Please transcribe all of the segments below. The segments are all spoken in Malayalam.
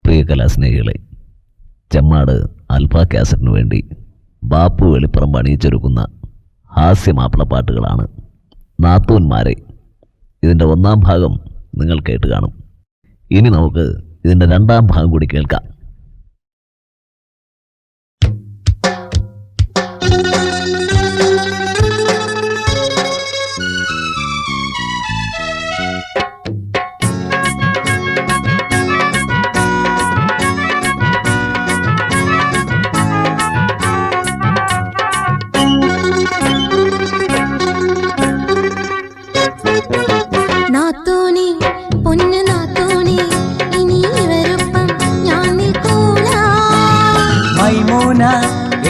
പ്രിയ കലാസ്നേഹികളെ, ചെമ്മാട് ആൽഫ കാസറ്റിനു വേണ്ടി ബാപ്പു വെളിപ്പുറം അണിയിച്ചൊരുക്കുന്ന ഹാസ്യമാപ്പിളപ്പാട്ടുകളാണ് നാത്തൂന്മാരെ. ഇതിൻ്റെ ഒന്നാം ഭാഗം നിങ്ങൾ കേട്ട് കാണും. ഇനി നമുക്ക് ഇതിൻ്റെ രണ്ടാം ഭാഗം കൂടി കേൾക്കാം.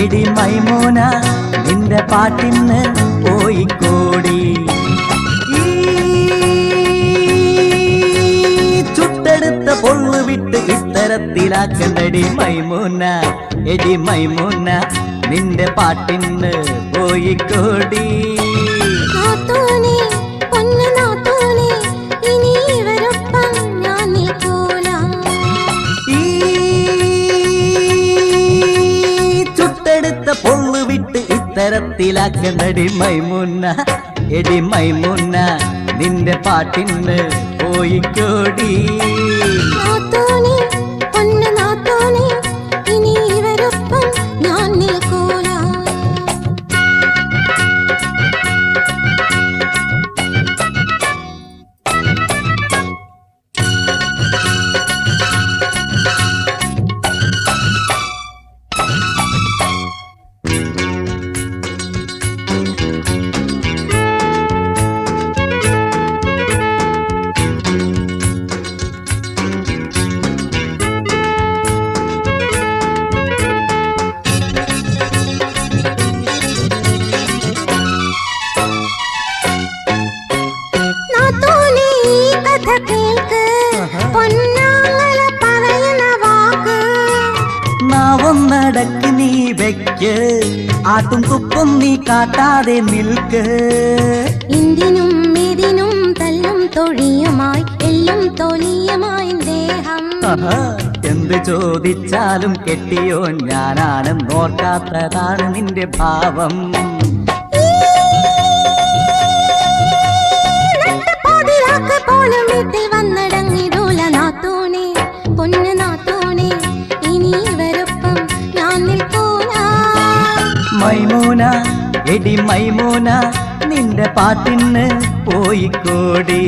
എടി മൈമൂന നിന്റെ പാട്ടിന്ന് പോയിക്കോടി, ചുട്ടെടുത്ത പൊള്ളു വിട്ട് ഇത്തരത്തിലാക്കണ്ടടി മൈമൂന. എടി മൈമൂന നിന്റെ പാട്ടിന്ന് പോയിക്കോടി. പൊള്ളു വിട്ട് ഇത്തരത്തിലാക്കണ്ടടി മൈമൂന. എടി മൈമൂന നിന്റെ പാട്ടിന്ന് പോയിക്കോടി. നാവൊന്നടക്ക് നീ വെക്ക്, ആട്ടും തുപ്പും നീ കാട്ടാതെ നിൽക്ക്. ഇന്തിനും ഇതിനും തല്ലും തൊഴിയുമായി എല്ലും തൊലിയുമായി ദേഹം. എന്ത് ചോദിച്ചാലും കെട്ടിയോ ഞാനാണെന്നോർക്കാത്തതാണ് നിന്റെ ഭാവം. പോലും വീട്ടിൽ വന്നടങ്ങിടൂല നാത്തൂനെ, പൊന്നു നാത്തൂനെ, ഇനി ഇവരൊപ്പം ഞാൻ നിൽക്കൂല. മൈമൂന എടി മൈമൂന നിന്റെ പാട്ടിന്ന് പോയിക്കോടി.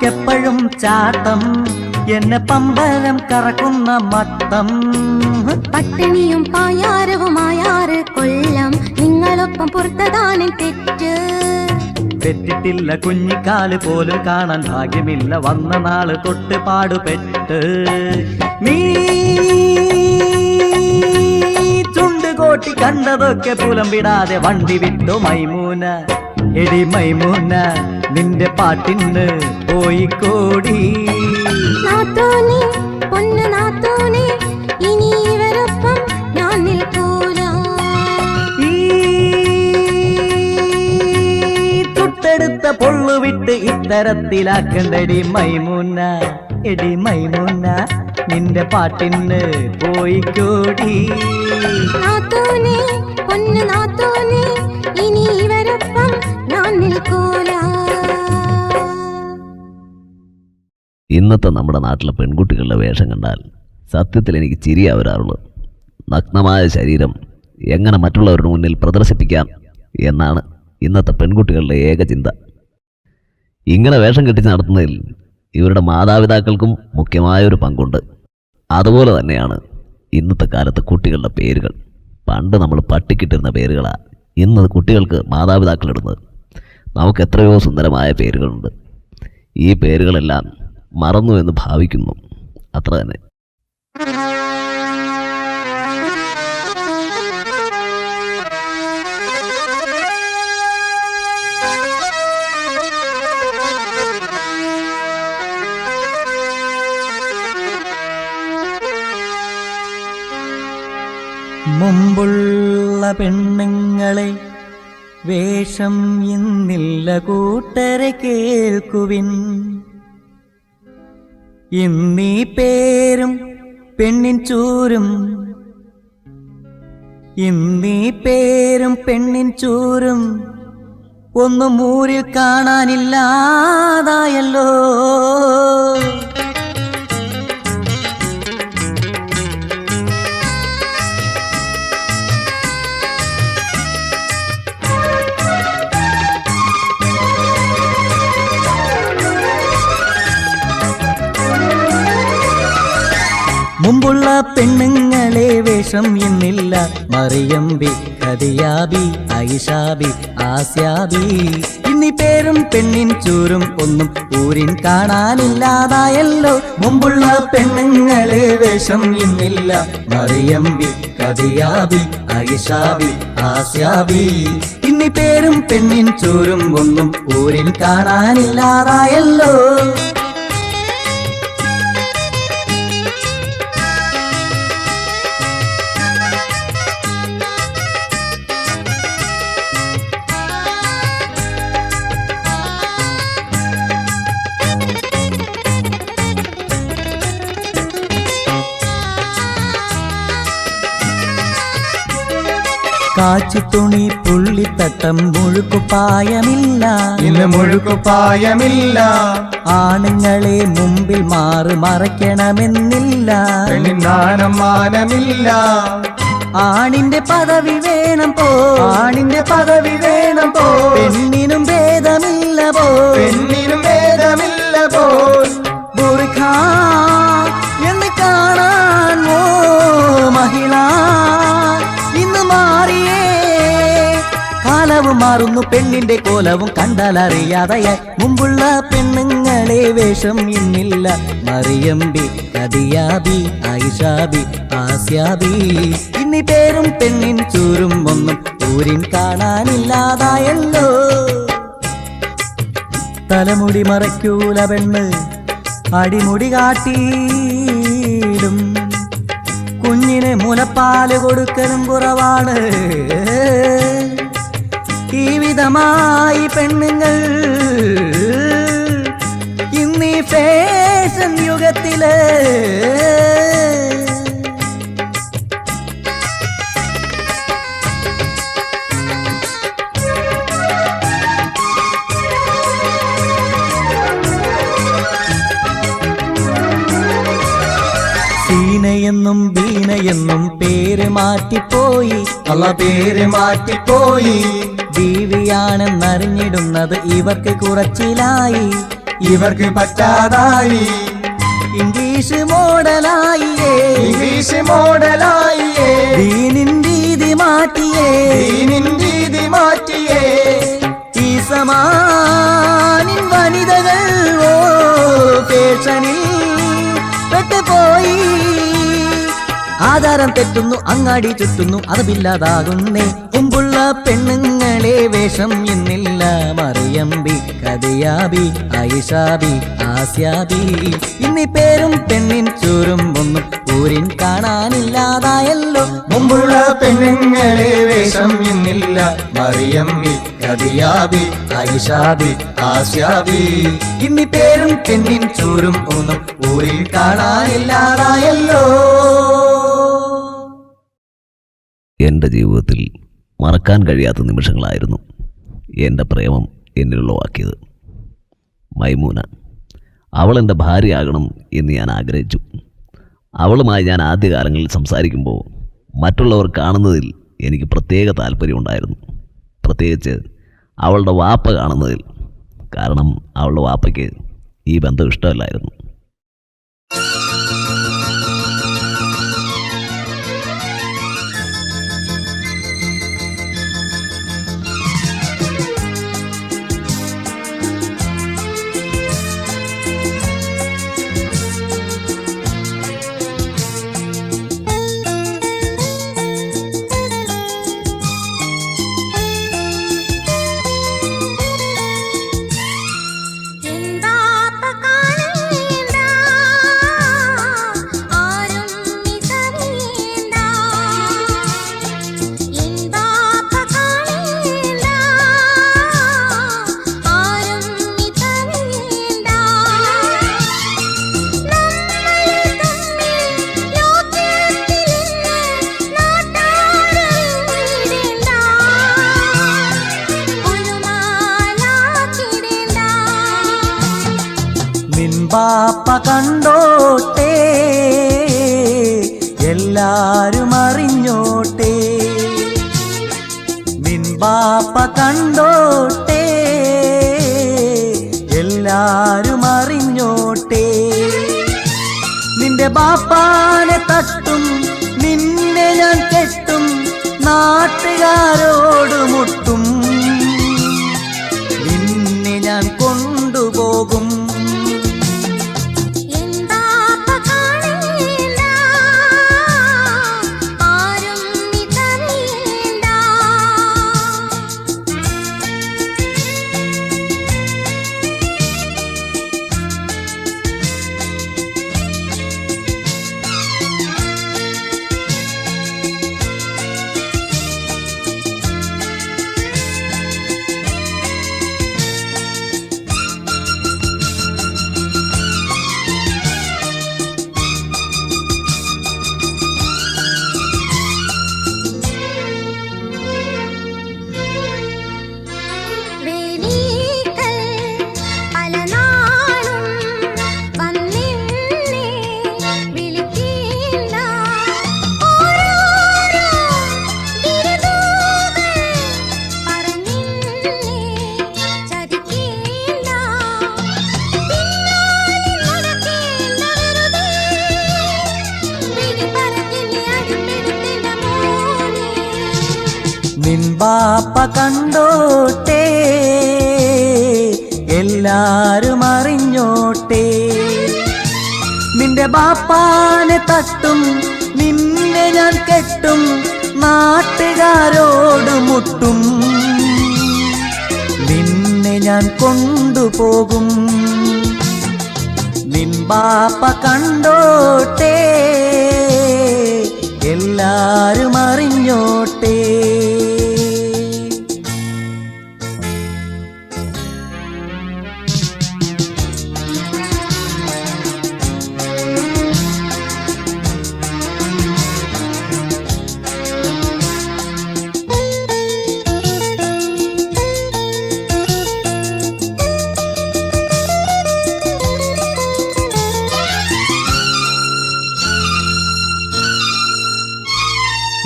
എപ്പോഴും ചാട്ടം എന്നെ പമ്പരം കറക്കുന്ന മട്ടം. പട്ടിണിയും പായാരവുമായാറ് കൊല്ലം നിങ്ങളൊപ്പം പുറത്തതാണ് തെറ്റ്. തെറ്റിട്ടില്ല കുഞ്ഞിക്കാല് പോലും കാണാൻ ഭാഗ്യമില്ല, വന്ന നാള് തൊട്ട് പാടുപെട്ട്. നീ ചുണ്ടുകോട്ടി കണ്ടതൊക്കെ പുലമ്പിടാതെ വണ്ടി വിട്ടു മൈമൂന. എടി മൈമൂന നിന്റെ പാട്ടിന്ന് പോയിക്കോടി. നാത്തൂനെ, പൊന്നു നാത്തൂനെ, ഇനി ഇവരൊപ്പം ഞാൻ നിൽക്കൂല. ചുട്ടെടുത്ത പൊള്ളു വിട്ട് ഇത്തരത്തിലാക്കണ്ടടി മൈമൂന. എടി മൈമൂന നിന്റെ പാട്ടിന്ന് പോയിക്കോടി. നാത്തൂനെ, പൊന്നു നാത്തൂനെ, ഇനി ഇവരൊപ്പം ഞാൻ നിൽക്കൂല. ഇന്നത്തെ നമ്മുടെ നാട്ടിലെ പെൺകുട്ടികളുടെ വേഷം കണ്ടാൽ സത്യത്തിൽ എനിക്ക് ചിരിയാ വരാറുള്ളത്. നഗ്നമായ ശരീരം എങ്ങനെ മറ്റുള്ളവരുടെ മുന്നിൽ പ്രദർശിപ്പിക്കാം എന്നാണ് ഇന്നത്തെ പെൺകുട്ടികളുടെ ഏക ചിന്ത. ഇങ്ങനെ വേഷം കെട്ടിച്ച് നടത്തുന്നതിൽ ഇവരുടെ മാതാപിതാക്കൾക്കും മുഖ്യമായൊരു പങ്കുണ്ട്. അതുപോലെ തന്നെയാണ് ഇന്നത്തെ കാലത്ത് കുട്ടികളുടെ പേരുകൾ. പണ്ട് നമ്മൾ പട്ടിക്കിട്ടിരുന്ന പേരുകളാ ഇന്ന് കുട്ടികൾക്ക് മാതാപിതാക്കളിടുന്നത്. നമുക്ക് എത്രയോ സുന്ദരമായ പേരുകളുണ്ട്. ഈ പേരുകളെല്ലാം മറന്നു എന്ന് ഭാവിക്കുന്നു, അത്ര തന്നെ. മുമ്പുള്ള പെണ്ണുങ്ങളെ വേഷം ഇന്നില്ല കൂട്ടരെ കേൾക്കുവിൻ. ഇന്നീ പേരും പെണ്ണിൻ ചൂരും, ഇന്നീ പേരും പെണ്ണിൻ ചൂരും ഒന്നും ഊരിൽ കാണാനില്ലാതായല്ലോ. മുമ്പുള്ള പെണ്ണുങ്ങളെ വേഷം ഇന്നില്ല. മറിയംബി, ഖദിയാബി, ഐഷാബി, ആസ്യാബി, ഇന്നീ പേരും പെണ്ണിൻ ചൂരും ഒന്നും ഊരിൻ കാണാനില്ലാതായല്ലോ. മുമ്പുള്ള പെണ്ണുങ്ങളെ വേഷം ഇന്നില്ല. മറിയംബി, ഖദിയാബി, ഐഷാബി, ആസ്യാബി, ഇന്നീ പേരും പെണ്ണിൻ ചൂരും ഒന്നും ഊരിൻ കാണാനില്ലാതായല്ലോ. കാച്ചിത്തുണി, പുള്ളിത്തട്ടം, മുഴുക്കുപ്പായമില്ല. ഇന്ന് മുഴുക്കുപ്പായമില്ല. ആണുങ്ങളെ മുമ്പിൽ മറയ്ക്കണമെന്നില്ല. പെണ്ണിനാണം മാനമില്ല. ആണിന്റെ പദവി വേണം പോ, ആണിന്റെ പദവി വേണം പോ. പെണ്ണിനും ഭേദമില്ല പോ, പെണ്ണിനും ഭേദമില്ല പോ. ബുർഖ എന്ന് കാണാൻ ഓ മഹിള ഇന്ന് മാറിയേ. കാലവും മാറുന്നു, പെണ്ണിന്റെ കോലവും കണ്ടാലറിയാതെയായി. മുമ്പുള്ള പെണ്ണുങ്ങളെ വേഷം ഇന്നില്ല. മറിയംബി, ഖദിയാബി, ഐഷാബി, ആസ്യാബി, ഇന്നീ പേരും പെണ്ണിൻ ചൂരും ഒന്നും ഊരിൻ കാണാനില്ലാതായല്ലോ. തലമുടി മറയ്ക്കൂല പെണ്ണ്, അടിമുടി കാട്ടിയിടും. കുഞ്ഞിന് മുലപ്പാല് കൊടുക്കലും കുറവാണ്. ഈ വിധമായി പെണ്ണുങ്ങൾ ഇന്നീ ഫാഷൻ യുഗത്തില് സീനയെന്നും ബീനയെന്നും പേര് മാറ്റിപ്പോയി. അല്ല പേര് മാറ്റിപ്പോയി. ബീവിയാണെന്നറിഞ്ഞിടുന്നത് ഇവർക്ക് കുറച്ചിലായി. ഇവർക്ക് പറ്റാതായി. English മോഡലായിയേ, English മോഡലായിയേ. ദീനിൻ രീതി മാറ്റിയേ, ദീനിൻ രീതി മാറ്റിയേ. ഈ സമാനിൻ വനിതകൾ ഓ ഫാഷനിൽ പെട്ടുപോയി. ആധാരം തെറ്റുന്നു, അങ്ങാടി ചുറ്റുന്നു, അതമില്ലാതാകുന്നേ. മുമ്പുള്ള പെണ്ണുങ്ങളെ വേഷം ഇന്നില്ല. മറിയംബി, ഖദിയാബി, ഐഷാബി, ആസ്യാബി, ഇന്നീ പേരും പെണ്ണിൻ ചൂരും ഒന്നും ഊരിൻ കാണാനില്ലാതായല്ലോ. മുമ്പുള്ള പെണ്ണുങ്ങളെ വേഷം ഇന്നില്ല. മറിയംബി, ഖദിയാബി, ഐഷാബി, ആസ്യാബി, ഇന്നീ പേരും പെണ്ണിൻ ചൂരും ഒന്നും ഊരിൽ കാണാനില്ലാതായല്ലോ. എൻ്റെ ജീവിതത്തിൽ മറക്കാൻ കഴിയാത്ത നിമിഷങ്ങളായിരുന്നു എൻ്റെ പ്രേമം എന്നിലുള്ളവാക്കിയത്. മൈമൂന, അവൾ എൻ്റെ ഭാര്യയാകണം എന്ന് ഞാൻ ആഗ്രഹിച്ചു. അവളുമായി ഞാൻ ആദ്യകാലങ്ങളിൽ സംസാരിക്കുമ്പോൾ മറ്റുള്ളവർ കാണുന്നതിൽ എനിക്ക് പ്രത്യേക താല്പര്യമുണ്ടായിരുന്നു, പ്രത്യേകിച്ച് അവളുടെ വാപ്പ കാണുന്നതിൽ. കാരണം അവളുടെ വാപ്പയ്ക്ക് ഈ ബന്ധം ഇഷ്ടമല്ലായിരുന്നു. ബാപ്പ കണ്ടോട്ടെ, എല്ലാരും അറിഞ്ഞോട്ടെ. നിൻ ബാപ്പ കണ്ടോട്ടെ, എല്ലാരും അറിഞ്ഞോട്ടെ. നിന്റെ ബാപ്പാനെ തട്ടും, നിന്നെ ഞാൻ കെട്ടും, നാട്ടുകാരോട് മുട്ടും, നിന്നെ ഞാൻ കൊണ്ടുപോകും. നിൻ ബാപ്പ കണ്ടോട്ടെ, എല്ലാരും അറിഞ്ഞോട്ടെ. നിന്റെ ബാപ്പാനെ തട്ടും, നിന്നെ ഞാൻ കെട്ടും, നാട്ടുകാരോട് മുട്ടും, നിന്നെ ഞാൻ കൊണ്ടുപോകും. നിൻ ബാപ്പ കണ്ടോട്ടെ, എല്ലാരും അറിഞ്ഞോട്ടെ.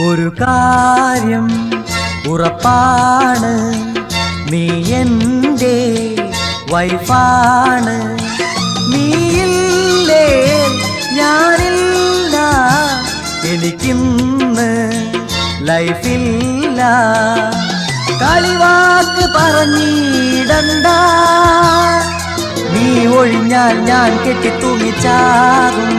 ഒരു കാര്യം ഉറപ്പാണ്, നീ എൻ്റെ വൈഫാണ്. നീയില്ലേ ഞാനില്ല, എനിക്കിന്ന് ലൈഫില്ല. കളിവാക്ക് പറഞ്ഞിടണ്ട, നീ ഒഴിഞ്ഞാൽ ഞാൻ കെട്ടിത്തൂങ്ങിച്ചാകും.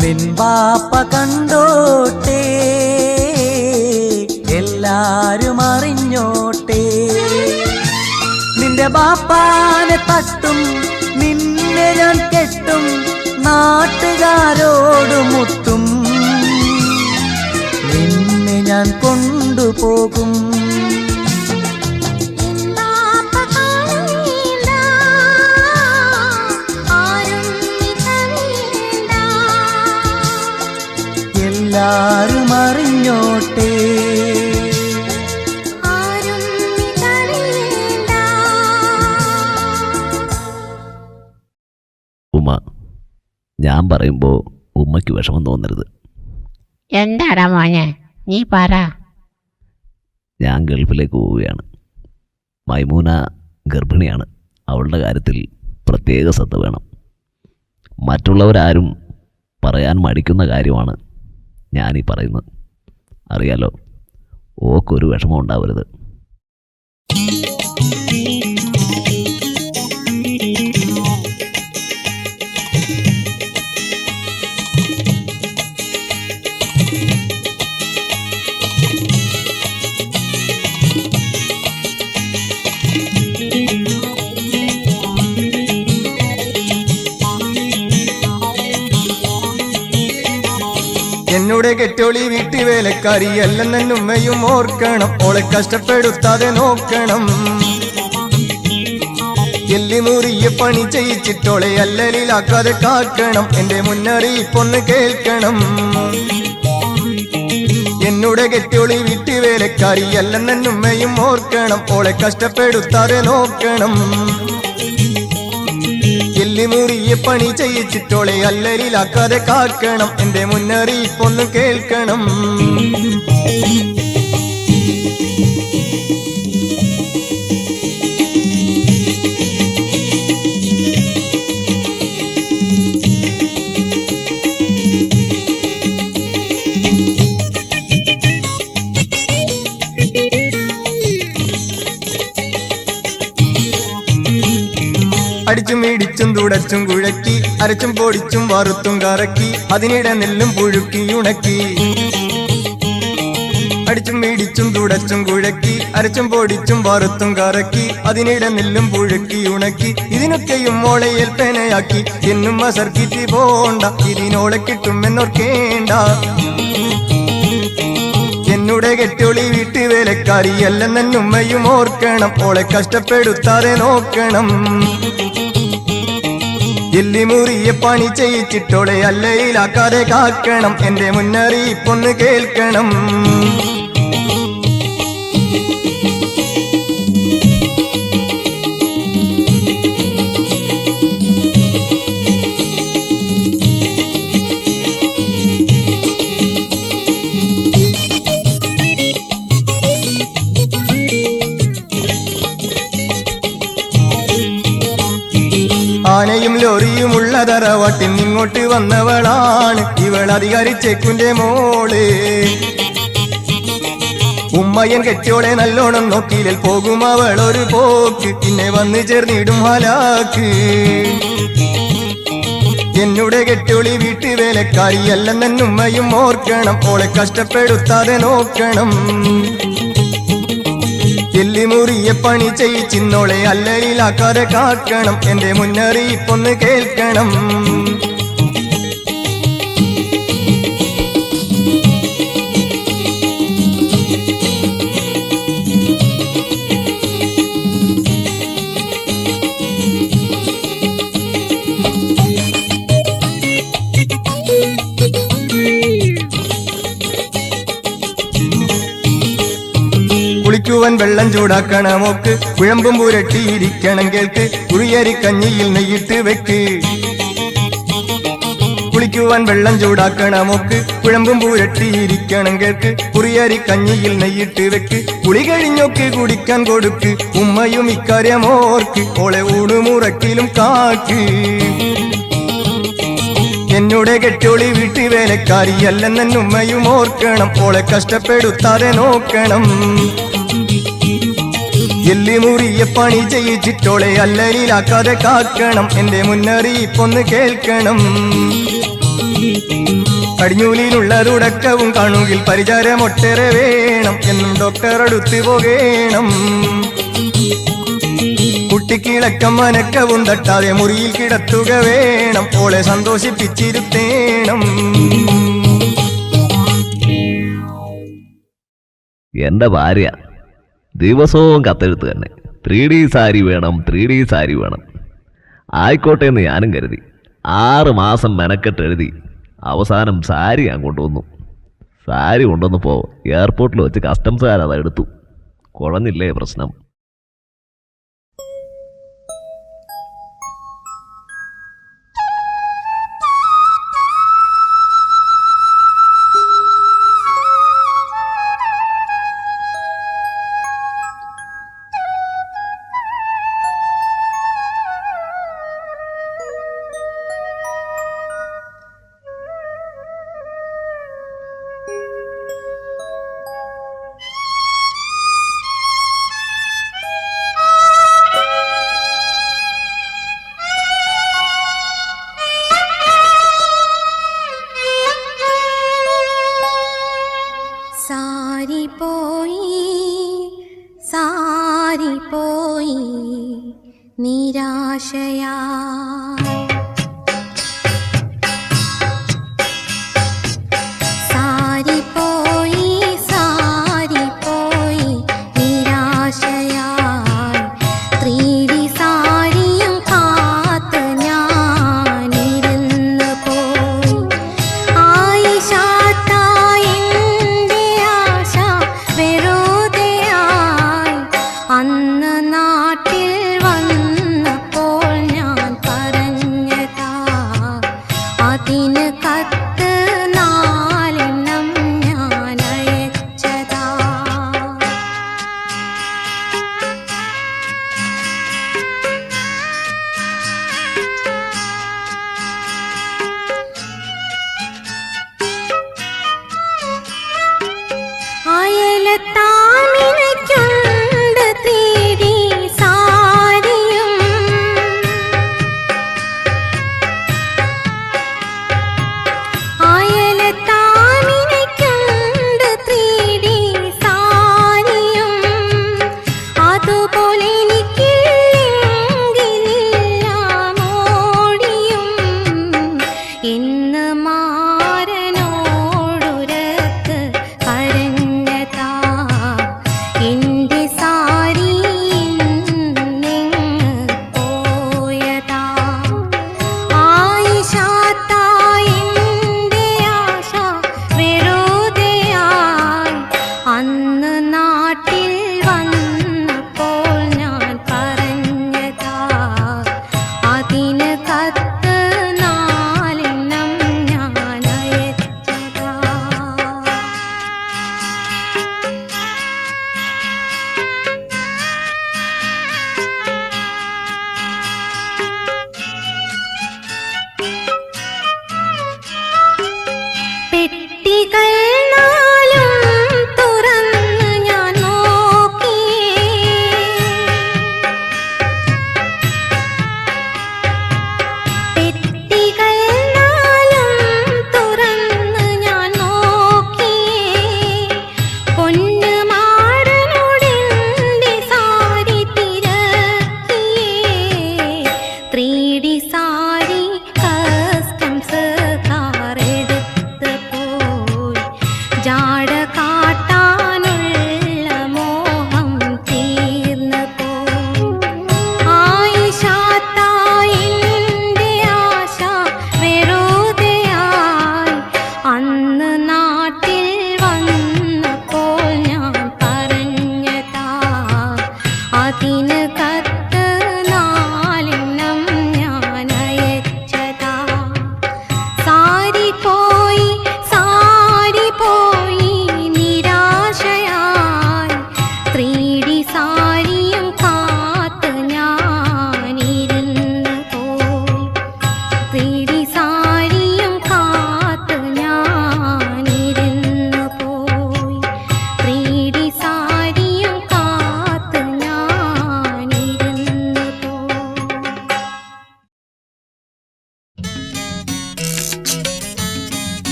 നിൻ ബാപ്പ കണ്ടോട്ടെ, എല്ലാരും അറിഞ്ഞോട്ടെ. നിന്റെ ബാപ്പാനെ തട്ടും, നിന്നെ ഞാൻ കെട്ടും, നാട്ടുകാരോട് മുട്ടും, നിന്നെ ഞാൻ കൊണ്ടുപോകും. എല്ലാരും അറിഞ്ഞോട്ടെ. ഉമ്മ, ഞാൻ പറയുമ്പോ ഉമ്മയ്ക്ക് വിഷമം തോന്നരുത്. എന്താടാ മോനെ, നീ പറ. ഞാൻ ഗൾഫിലേക്ക് പോവുകയാണ്. മൈമൂന ഗർഭിണിയാണ്. അവളുടെ കാര്യത്തിൽ പ്രത്യേക ശ്രദ്ധ വേണം. മറ്റുള്ളവരാരും പറയാൻ മടിക്കുന്ന കാര്യമാണ് ഞാനീ പറയുന്നത്. അറിയാലോ, ഓക്കൊരു വിഷമം ഉണ്ടാവരുത്. എന്നുടെ കെട്ടോളി വീട്ടുവേലക്കാരി അല്ലെന്നുമ്മയും ഓർക്കണം, ഓളെ കഷ്ടപ്പെടുത്താതെ നോക്കണം. എല്ലിമുറിയെ പണി ചെയ്യിച്ചിട്ടോളെ അല്ലലിലാക്കാതെ കാക്കണം, എന്റെ മുന്നറിയിപ്പൊന്ന് കേൾക്കണം. എന്നുടെ കെട്ടോളി വീട്ടുവേലക്കാരി അല്ലെന്നുമ്മയും ഓർക്കണം, ഓളെ കഷ്ടപ്പെടുത്താതെ നോക്കണം. എല്ലിമുറിയെ പണി ചെയ്യിച്ചിട്ടോളെ അല്ലലിലാക്കാതെ കാക്കണം, എന്റെ മുന്നറിയിപ്പൊന്ന് കേൾക്കണം. അടിച്ചും ഇടിച്ചും തുടച്ചും കുഴക്കി, അരച്ചും പൊടിച്ചും വറുത്തും കറക്കി, അതിനിടെ നെല്ലും പുഴുക്കി ഉണക്കി. അടിച്ചും ഇടിച്ചും തുടച്ചും കുഴക്കി, അരച്ചും പൊടിച്ചും വറുത്തും കറക്കി, അതിനിടെ നെല്ലും പുഴുക്കി ഉണക്കി. ഇതിനൊക്കെയും മോളെ ഏൽപ്പനയാക്കി, എന്നും സർക്കിറ്റ് പോണ്ട, ഇതിനോളെ കിട്ടുമെന്നോർക്കേണ്ട. എന്നുടെ കെട്ടോളി വീട്ടുവേലക്കാരി അല്ലെന്നുമ്മയും ഓർക്കണം, ഓളെ കഷ്ടപ്പെടുത്താതെ നോക്കണം. എല്ലിമുറിയെ പണി ചെയ്യിച്ചിട്ടോളെ അല്ലയിലാക്കാതെ കാക്കണം, എന്റെ മുന്നറിയിപ്പൊന്ന് കേൾക്കണം. ആനയും ലോറിയുമുള്ള തറവാട്ടിൽ നിങ്ങോട്ട് വന്നവളാണ് ഇവൾ അധികാരിച്ചേക്കുന്റെ മോള്. ഉമ്മയൻ കെട്ടിയോളെ നല്ലോണം നോക്കിയിൽ പോകും അവൾ ഒരു പോക്ക്, പിന്നെ വന്ന് ചേർന്നിടും ഹലാക്ക്. എന്നുടെ കെട്ടിയോളി വീട്ടുവേലക്കാരി അല്ലെന്നുമ്മയും ഓർക്കണം, ഓളെ കഷ്ടപ്പെടുത്താതെ നോക്കണം. എല്ലിമുറിയെ പണി ചെയ്യിച്ചിന്നോളെ അല്ലലിലാക്കാതെ കാക്കണം, എന്റെ മുന്നറിയിപ്പൊന്ന് കേൾക്കണം. കുളിക്കുവാൻ വെള്ളം ചൂടാക്കണമോക്ക്, കുഴമ്പും പുരട്ടിയിരിക്കണം കേൾക്ക്, കുറിയരിക്കഞ്ഞിയിൽ നെയ്യിട്ട് വെക്ക്. കുളിക്കുവാൻ വെള്ളം ചൂടാക്കണമോക്ക്, കുഴമ്പും പുരട്ടിയിരിക്കണം കേൾക്ക്, കുറിയരിക്കഞ്ഞിയിൽ നെയ്യിട്ട് വെക്ക്. കുളി കഴിഞ്ഞൊക്കെ കുടിക്കാൻ കൊടുക്ക്, ഉമ്മയും ഇക്കാര്യമോർക്ക്, ഓളെ ഊടുമുറക്കിലും കാക്ക്. എന്നുടെ കെട്ടോളി വീട്ടുവേലക്കാരി അല്ലെന്നുമ്മയും ഓർക്കണം, ഓളെ കഷ്ടപ്പെടുത്താതെ നോക്കണം. എല്ലിമുറിയെ പണി ചെയ്യിച്ചിട്ടോളെ അല്ലലിലാക്കാതെ കാക്കണം, എന്റെ മുന്നറിയിപ്പൊന്ന് കേൾക്കണം. കടിഞ്ഞൂലിലുള്ള തുടക്കവും കാണുകിൽ പരിചാരമൊട്ടേറെ വേണം, എന്നും ഡോക്ടർ അടുത്ത് പോകേണം. കുട്ടിക്കിളക്കം മനക്കവും തട്ടാതെ മുറിയിൽ കിടത്തുക വേണം, ഓളെ സന്തോഷിപ്പിച്ചിരുത്തേണം. എൻ്റെ ഭാര്യ ദിവസവും കത്തെഴുത്ത് തന്നെ, 3D സാരി വേണം, 3D സാരി വേണം. ആയിക്കോട്ടെ എന്ന് ഞാനും കരുതി. 6 മാസം മെനക്കെട്ട് എഴുതി. അവസാനം സാരി ഞാൻ കൊണ്ടുവന്നു. സാരി കൊണ്ടുവന്നപ്പോൾ എയർപോർട്ടിൽ വെച്ച് കസ്റ്റംസുകാരത് എടുത്തു. കുഴഞ്ഞില്ലേ പ്രശ്നം? പോയി നിരാശയാ സാരിപ്പോയി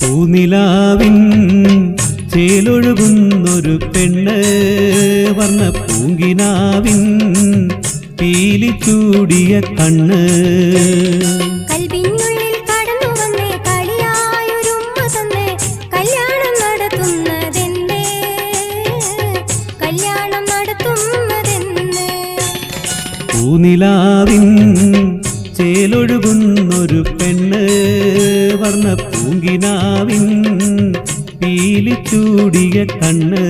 പൂനിലാവിൻ ചേലൊഴുകുന്നൊരു പെണ്ണ് വർണ്ണ പൂങ്കിനാവിൻ പീലി ചൂടിയ കണ്ണ് കൽവിനുള്ളിൽ കടന്നു വന്നേ കളിയായൊരുമ്മ തന്നേ കല്യാണം നടത്തുന്നതെന്നേ കല്യാണം നടത്തുന്നതെന്നേ പൂനിലാവിൻ ചേലൊഴുകുന്നൊരു പെണ്ണ് വർണ്ണ പൂങ്കിനാവിൻ പീലി ചൂടിയ കണ്ണ്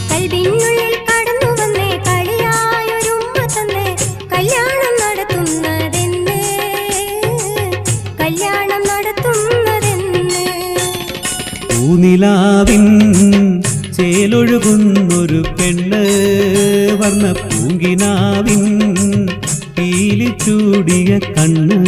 കൽവിനുള്ളിൽ കടന്നു വന്നേ കളിയായൊരുമ്മ തന്നേ കല്യാണം നടത്തുന്നതെന്നേ കല്യാണം നടത്തുന്നതെന്നേ പൂനിലാവിൻ ചേലൊഴുകുന്നൊരു പെണ്ണ് വർണ്ണ പൂങ്കിനാവിൻ പീലി ചൂടിയ കണ്ണ്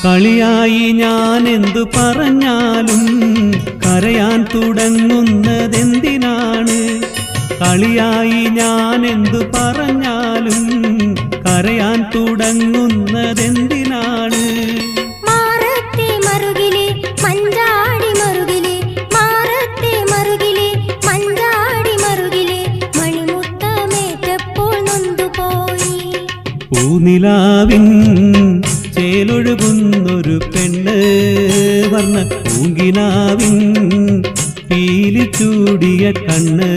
കളിയായി ഞാൻ എന്തു പറഞ്ഞാലും കരയാൻ തുടങ്ങുന്നതെന്തിനാണ് കളിയായി ഞാൻ എന്തു പറഞ്ഞാലും കരയാൻ തുടങ്ങുന്നതെന്തിനാണ് മാറത്തെ മറുകിലെ മഞ്ചാടി മറുകിലെ മാറത്തെ മറുകിലെ മഞ്ചാടി മറുകിലെ മണിമുത്തമേറ്റപ്പോൾ നൊന്തുപോയി പൂനിലാവിൻ ചേലൊഴുകുന്നൊരു പെണ്ണ് വർണ്ണ പൂങ്കിനാവിൻ പീലി ചൂടിയ കണ്ണ്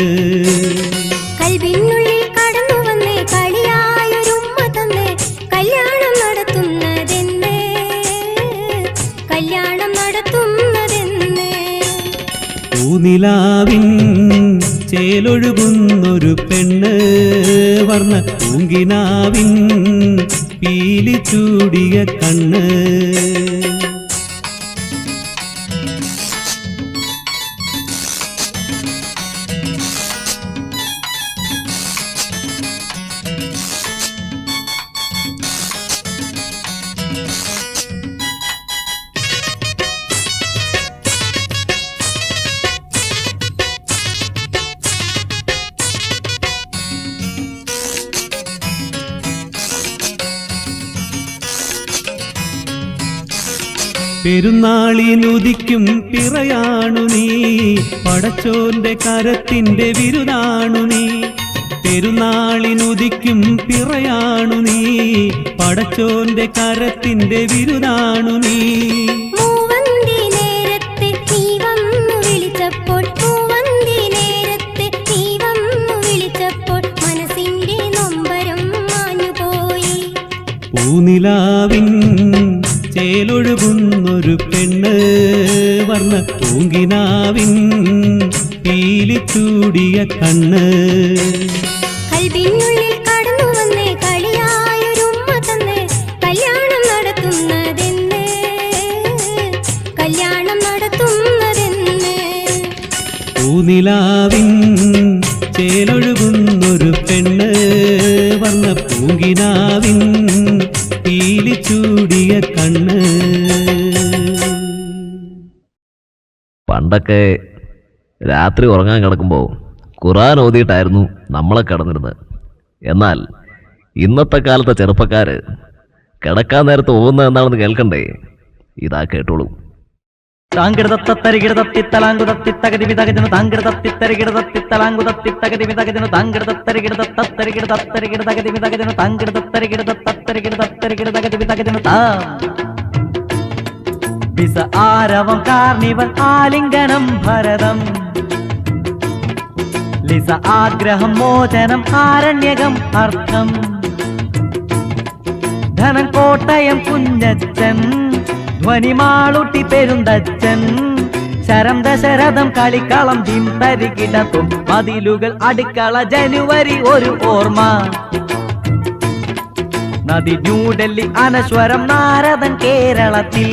കൽവിനുള്ളിൽ കടന്നു വന്നേ കളിയായൊരുമ്മ തന്നേ കല്യാണം നടത്തുന്നതെന്നേ കല്യാണം നടത്തുന്നതെന്നേ പൂനിലാവിൻ ചേലൊഴുകുന്നൊരു പെണ്ണ് വർണ്ണ പൂങ്കിനാവിൻ പീലി ചൂടിയ കണ്ണ് പെരുന്നാളിനുദിക്കും പിറയാണു നീ പടച്ചോന്റെ കരത്തിന്റെ വിരുദാണു നീ പെരുന്നാളിനുദിക്കും പിറയാണു നീ പടച്ചോന്റെ കരത്തിന്റെ വിരുദാണു നീ മൂവന്തി നേരത്തെ നീ വന്നു വിളിച്ചപ്പോൾ മൂവന്തി നേരത്തെ നീ വന്നു വിളിച്ചപ്പോൾ മനസ്സിന്റെ നൊമ്പരം മാഞ്ഞുപോയി പൂനിലാവിൻ ചേലൊഴുകുന്നൊരു പെണ്ണ് വർണ്ണ പൂങ്കിനാവിൻ പീലി ചൂടിയ കണ്ണ് കൽവിനുള്ളിൽ കടന്നു വന്നേ കളിയായൊരുമ്മ തന്നേ കല്യാണം നടത്തുന്നതെന്നേ കല്യാണം നടത്തുന്നതെന്നേ പൂനിലാവിൻ ചേലൊഴുകുന്നൊരു പെണ്ണ് വർണ്ണ പൂങ്കിനാവിൻ പീലി ചൂടിയ കണ്ണ് പണ്ടൊക്കെ രാത്രി ഉറങ്ങാൻ കിടക്കുമ്പോൾ ഖുർആൻ ഓതിയിട്ടായിരുന്നു നമ്മളെ കിടന്നിരുന്നത്. എന്നാൽ ഇന്നത്തെ കാലത്തെ ചെറുപ്പക്കാർ കിടക്കാൻ നേരത്ത് ഓതുന്നത് എന്താണെന്ന് കേൾക്കണ്ടേ? ഇതാ കേട്ടോളൂ. താങ്കിടതത്തരികിടതത്തിത്തലാങ്കുതത്തിത്തകതിവിതകജനു താങ്കിടതത്തിത്തരികിടതത്തിത്തലാങ്കുതത്തിത്തകതിവിതകജനു താങ്കിടതത്തരികിടതത്തരികിടതത്തരികിടതകതിവിതകജനു താങ്കിടതത്തരികിടതത്തരികിടതകതിവിതകജനു താം വിസ ആരവം കാർണിവൽ ആലിംഗനം ഭരതം ലിസ ആഗ്രഹം മോചനം ആരണ്യകം അർത്ഥം ധനം കോട്ടയം കുഞ്ഞച്ചൻ ധ്വനിമാളുട്ടി പെരുന്തച്ചൻ ശരം ദശരഥം കളിക്കളം ദിം തരികിടത്തും മതിലുകൾ അടുക്കള ജനുവരി ഒരു ഓർമ്മ നദി ന്യൂഡൽഹി അനശ്വരം നാരദൻ കേരളത്തിൽ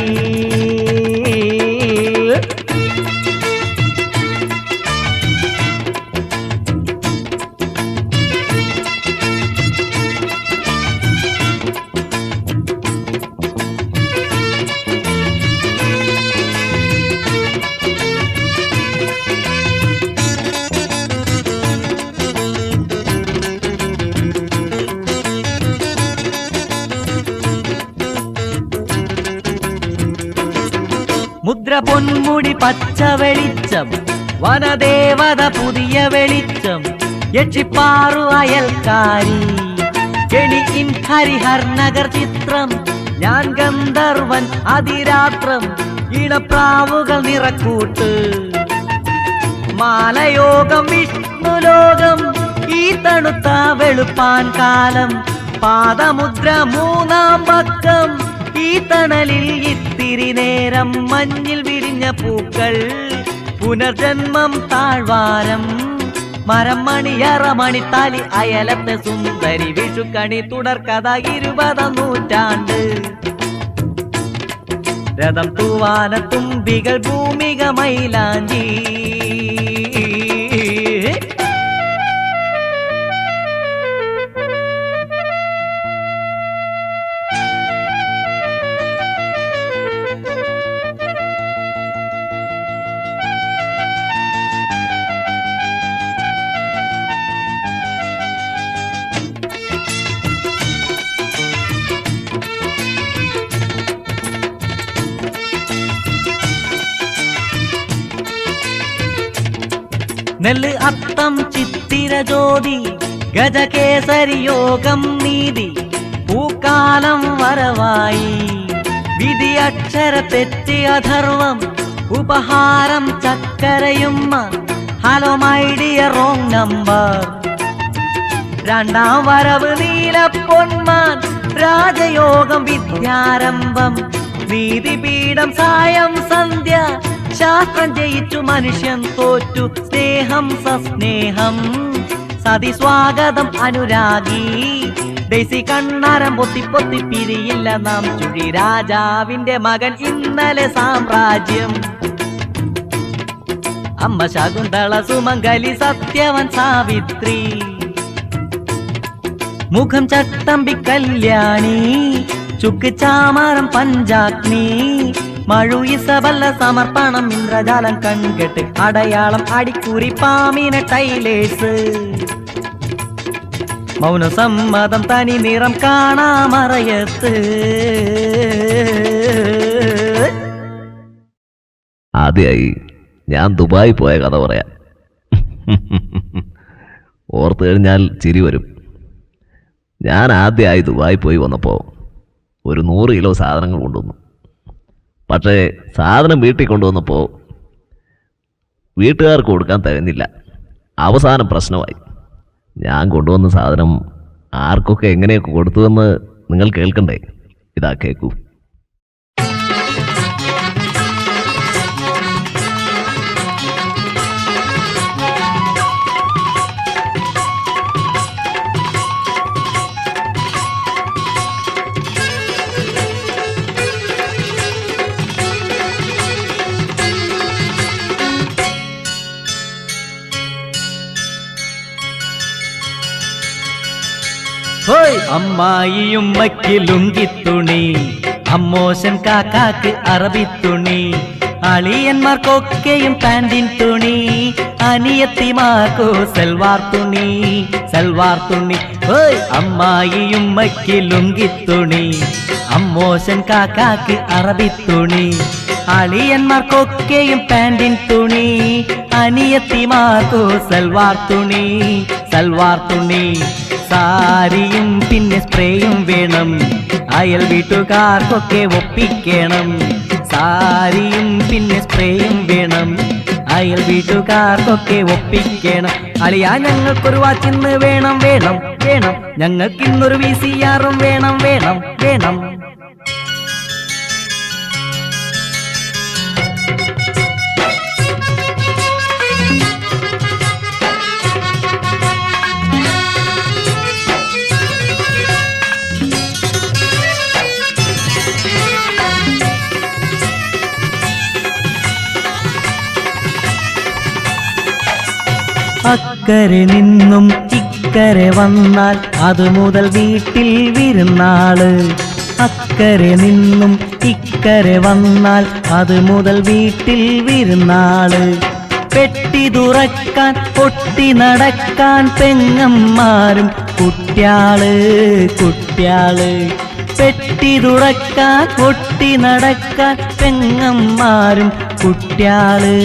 പൊന്മുടി പച്ച വെളിച്ചം, വനദേവത പുതിയ വെളിച്ചം, യക്ഷിപ്പാറു അയൽക്കാരി, കെണിയിൻ ഹരിഹർ നഗർ ചിത്രം, ഞാൻ ഗന്ധർവൻ അതിരാത്രം, ഇണപ്രാവുകൾ നിറക്കൂട്ട്, മാലയോഗം വിഷ്ണുലോകം, ഈ തണുത്ത വെളുപ്പാൻ കാലം, പാദമുദ്ര മൂന്നാം പക്കം, ഈ തണലിൽ ഇത്തിരി നേരം, മഞ്ഞിൽ വിരിഞ്ഞ പൂക്കൾ, പുനർജന്മം താഴ്വാരം, മരം മണിയറ മണിത്താലി, അയലത്തെ സുന്ദരി വിഷുക്കണി, തുടർക്കഥ 20 നൂറ്റാണ്ട്, രഥം തൂവാന തുമ്പികൾ, ഭൂമിക മൈലാഞ്ചി. നെല്ല് അത്തം ചിത്തിര ജ്യോതി, ഗജകേസരി യോഗം നീതി, പൂക്കാലം വരവായി, വിധി അക്ഷര തെറ്റി അധർവം, ഉപഹാരം ചക്കരയുമ്മ, hello my dear wrong number, രണ്ടാം വരവ് നീല പൊന്മാൻ, രാജയോഗം വിദ്യാരംഭം, നീതിപീഠം സായം സന്ധ്യ, ശാസ്ത്രം ജയിച്ചു മനുഷ്യൻ തോറ്റു, സ്നേഹം സസ്നേഹം, സതി സ്വാഗതം അനുരാഗി, ഡെയ്സി കണ്ണാരം പൊത്തി പൊത്തി പിരിയില്ല നാം, ചുഴി രാജാവിന്റെ മകൻ ഇന്നലെ സാമ്രാജ്യം, അമ്മ ശകുന്തള സുമംഗലി, സത്യവൻ സാവിത്രി, മുഖം ചട്ടമ്പി കല്യാണി, ചുക്ക് ചാമരം പഞ്ചാഗ്നി, മഴു ഇസബല്ല സമർപ്പണം, ഇന്ദ്രജാലം കൺകെട്ട്, അടയാളം അടിക്കുറി പാമിന ടൈലേഴ്സ്, മൗനസമ്മതം തനി നിറം കാണാമറയത്ത്. ആദ്യമായി ഞാൻ ദുബായി പോയ കഥ പറയാം. ഓർത്തു കഴിഞ്ഞാൽ ചിരി വരും. ഞാൻ ആദ്യമായി ദുബായി പോയി വന്നപ്പോൾ ഒരു 100 കിലോ സാധനങ്ങൾ കൊണ്ടുവന്നു. പക്ഷേ സാധനം വീട്ടിൽ കൊണ്ടുവന്നപ്പോൾ വീട്ടുകാർക്ക് കൊടുക്കാൻ തികഞ്ഞില്ല. അവസാനം പ്രശ്നമായി. ഞാൻ കൊണ്ടുവന്ന സാധനം ആർക്കൊക്കെ എങ്ങനെയൊക്കെ കൊടുത്തുവെന്ന് നിങ്ങൾ കേൾക്കണ്ടേ? ഇതാ കേൾക്കൂ. അമ്മായിയുമ്മയ്ക്ക് ലുങ്കിത്തുണി, അമ്മോശൻ കാക്കാക്ക് അറബിത്തുണി, അളിയന്മാർക്കൊക്കെയും പാൻറിൻ തുണി, അനിയത്തിമാർക്കോ സൽവാർ തുണി, സൽവാർ തുണി. അമ്മായിയുമ്മയ്ക്ക് ലുങ്കിത്തുണി, അമ്മോശൻ കാക്കാക്ക് അറബിത്തുണി, അളിയന്മാർക്കൊക്കെയും പാൻറിൻ തുണി, അനിയത്തിമാർക്കോ സൽവാർ തുണി, സൽവാർ തുണി. സാരിയും പിന്നെ സ്പ്രേയും വേണം, അയൽ വീട്ടുകാർക്കൊക്കെ ഒപ്പിക്കണം. സാരിയും പിന്നെ സ്പ്രേയും വേണം, അയൽ വീട്ടുകാർക്കൊക്കെ ഒപ്പിക്കണം. അളിയാ ഞങ്ങൾക്കൊരു വാച്ചിന്ന് വേണം വേണം വേണം, ഞങ്ങൾക്കിന്നൊരു VCR വേണം വേണം വേണം. അക്കരെ നിന്നും ഇക്കരെ വന്നാൽ അത് മുതൽ വീട്ടിൽ വിരുന്നാള്. അക്കരെ നിന്നും ഇക്കരെ വന്നാൽ അത് മുതൽ വീട്ടിൽ വിരുന്നാള്. പെട്ടി തുറക്കാൻ പൊട്ടി നടക്കാൻ പെങ്ങന്മാരും കുട്ട്യാള് കുട്ട്യാള്. പെട്ടി തുറക്കാൻ കൊട്ടി നടക്കാൻ പെങ്ങന്മാരും കുട്ട്യാള്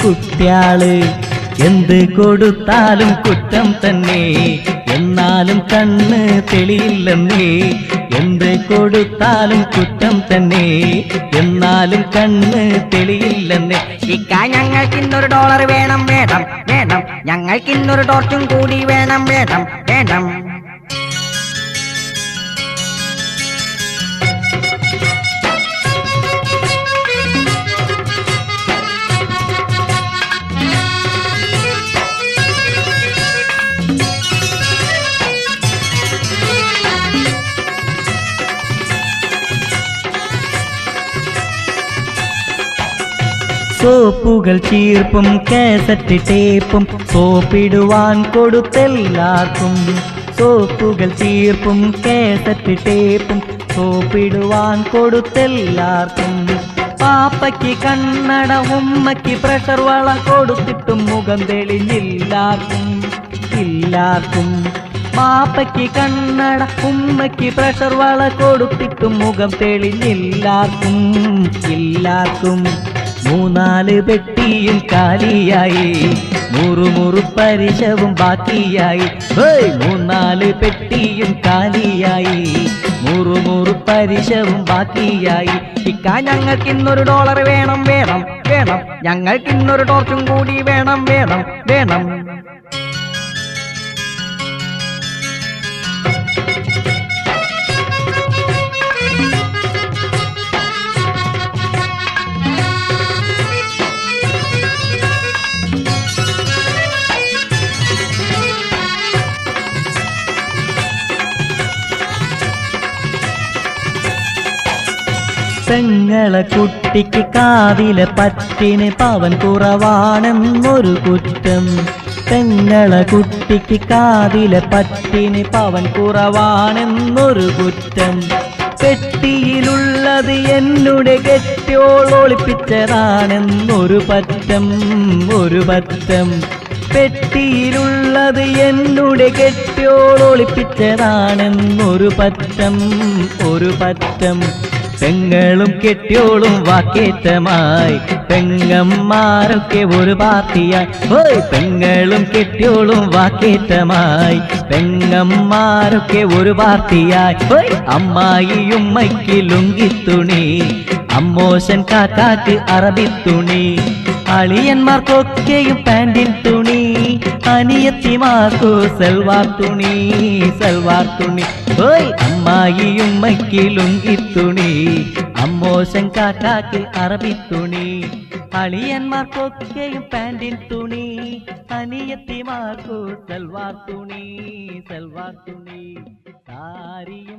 കുട്ട്യാള് എന്ത് കൊടുത്താലും കുറ്റം തന്നെ എന്നാലും കണ്ണ് തെളിയില്ലെന്നേ എന്ത് കൊടുത്താലും കുറ്റം തന്നെ എന്നാലും കണ്ണ് തെളിയില്ലെന്നേ ഇക്ക ഞങ്ങൾക്കിന്നൊരു ഡോളർ വേണം വേണം വേണം ഞങ്ങൾക്കിന്നൊരു ടോർച്ചും കൂടി വേണം വേണം വേണം സോപ്പുകൾ ചീർപ്പും കാസറ്റ് ടേപ്പും സോപ്പിടുവാൻ കൊടുത്തെല്ലാവർക്കും സോപ്പുകൾ ചീർപ്പും കാസറ്റ് ടേപ്പും സോപ്പിടുവാൻ കൊടുത്തെല്ലാവർക്കും പാപ്പയ്ക്ക് കണ്ണട ഉമ്മയ്ക്ക് പ്രഷർ വള കൊടുത്തിട്ടും മുഖം തെളിഞ്ഞില്ലാർക്കും ഇല്ലാർക്കും പാപ്പയ്ക്ക് കണ്ണട ഉമ്മയ്ക്ക് പ്രഷർ വള കൊടുത്തിട്ടും മുഖം തെളിഞ്ഞില്ലാർക്കും ഇല്ലാർക്കും മൂന്നാല് പെട്ടിയും കാലിയായി മുറുമുറു പരിശവും ബാക്കിയായി മൂന്നാല് പെട്ടിയും കാലിയായി മുറുമുറു പരിശവും ബാക്കിയായി ഇക്ക ഞങ്ങൾക്കിന്നൊരു ഡോളർ വേണം വേണം വേണം ഞങ്ങൾക്കിന്നൊരു ടോർച്ചും കൂടി വേണം വേണം വേണം പെങ്ങളെ കുട്ടിക്ക് കാതിലെ പറ്റിന് പവൻ കുറവാണെന്നൊരു കുറ്റം പെങ്ങളെ കുട്ടിക്ക് കാതിലെ പറ്റിന് പവൻ കുറവാണെന്നൊരു കുറ്റം പെട്ടിയിലുള്ളത് എന്നുടെ കെട്ടിയോൾ ഒളിപ്പിച്ചതാണെന്നൊരു പറ്റം ഒരു പറ്റം പെട്ടിയിലുള്ളത് എന്നുടെ കെട്ടിയോൾ ഒളിപ്പിച്ചതാണെന്നൊരു പറ്റം ഒരു പറ്റം പെങ്ങളും കെട്ടിയോളും വാക്കേറ്റമായി പെങ്ങന്മാരൊക്കെ ഒരു പാർട്ടിയായി പെങ്ങളും കെട്ടിയോളും വാക്കേറ്റമായി പെങ്ങന്മാരൊക്കെ ഒരു പാർട്ടിയായി അമ്മായിയുമ്മയ്ക്ക് ലുങ്കിത്തുണി അമ്മോശൻ കാക്കാക്ക് അറബിത്തുണി അളിയന്മാർക്കൊക്കെയും പാൻറിൻ തുണി അനിയത്തിമാർക്കു സൽവാർ തുണി സൽവാർ തുണി അമ്മായിയുമ്മയ്ക്ക് ലുങ്കിത്തുണി അമ്മോശൻ കാക്കാക്ക് അറബിത്തുണി അളിയന്മാർക്കൊക്കെയും പാൻറിൻ തുണി അനിയത്തിമാർക്കു സൽവാർ തുണി സാരിയും